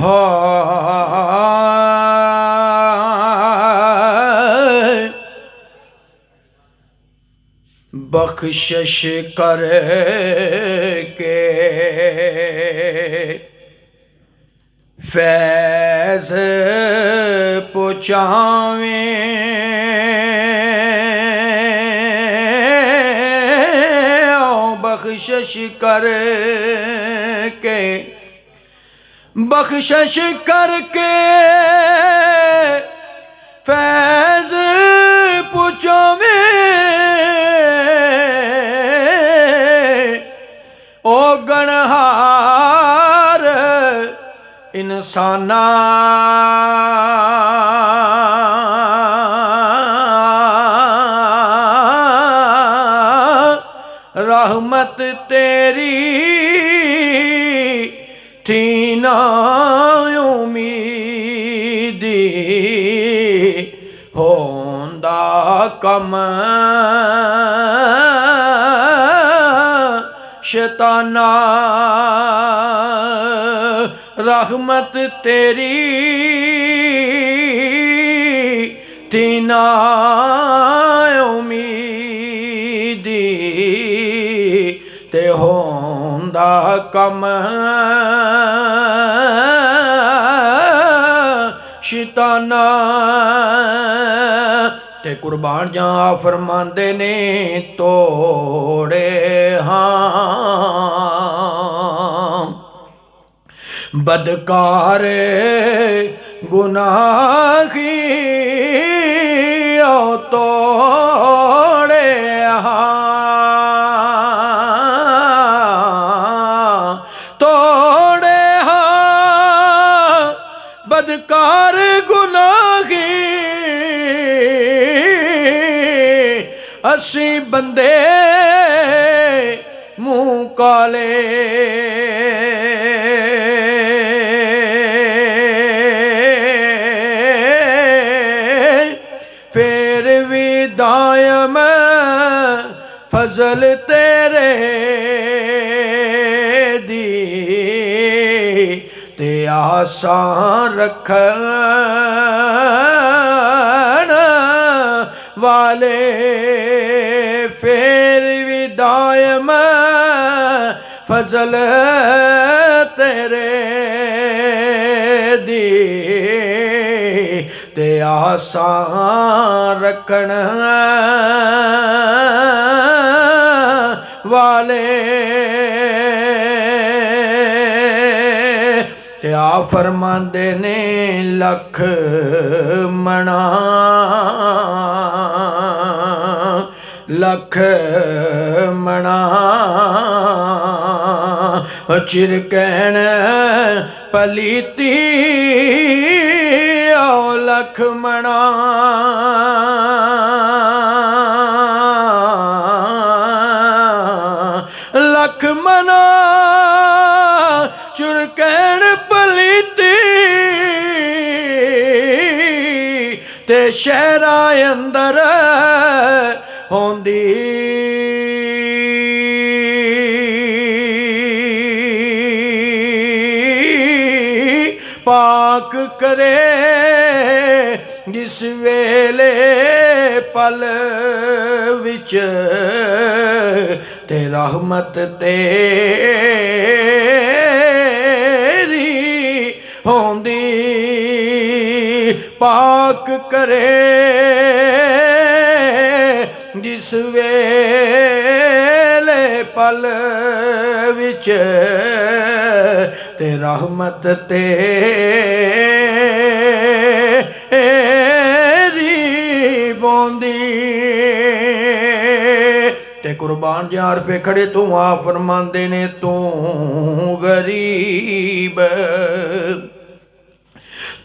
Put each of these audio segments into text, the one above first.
हाय बख्शिश कर के फैज़ पुचावें बख्शिश कर के बख्शिश करके फैज़ पुचावें ओ गणहार इंसाना रहमत तेरी थी ना उम्मीदी होंदा कम शैताना रहमत तेरी थी ना उम्मीदी ते होंदा कम शैताना ते कुर्बान जा फरमांदे ने तोड़े हाँ बदकार गुनाही तोड़े हाँ तोड़े हाँ बदकार गुनाही असी बंदे मुँह काले फिर भी दायम फजल तेरे दी ते आसान रखन वाले फिर भी दायम फजल तेरे दी ते आसान रखन वाले ते आ फरमांदे ने लख मना लख मना चिरकैन पलीती आओ लख मना लख मना चिरकैन पलीती ते शहरा अंदर होंदी पाक करे जिस वेले पल विच ते रहमत तेरी होंदी पाक करे जिस वेले पल विच ते रहमत तेरी बोंदी ते कुर्बान यार पे खड़े तू आ फरमांदे ने तू गरीब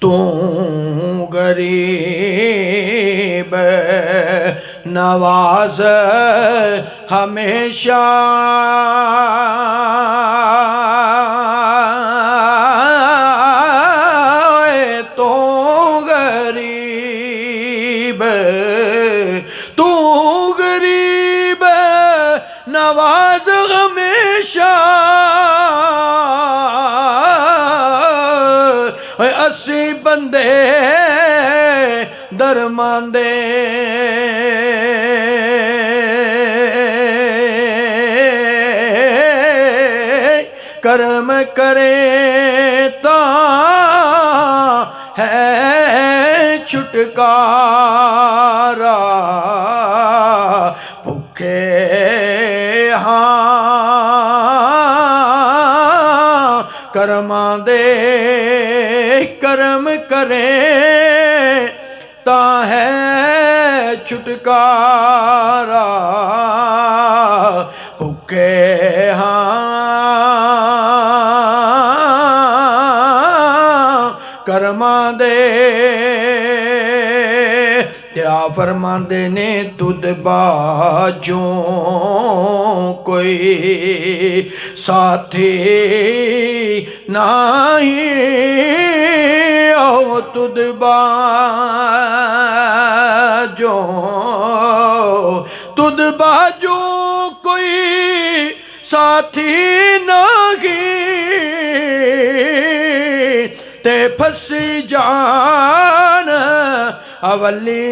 तू गरीब नवाज हमेशा तू गरीब नवाज हमेशा असी बंदे दरमांदे कर्म करे ता है छुटकारा भुखे हाँ कर्मां दे कर्म करे ता है छुटकारा भुखे हाँ कर्मां दे त्या फरमांदे ने तुद बाजों कोई साथी नहीं ओ तुद बाजों कोई साथी नहीं ते फसी जान अवली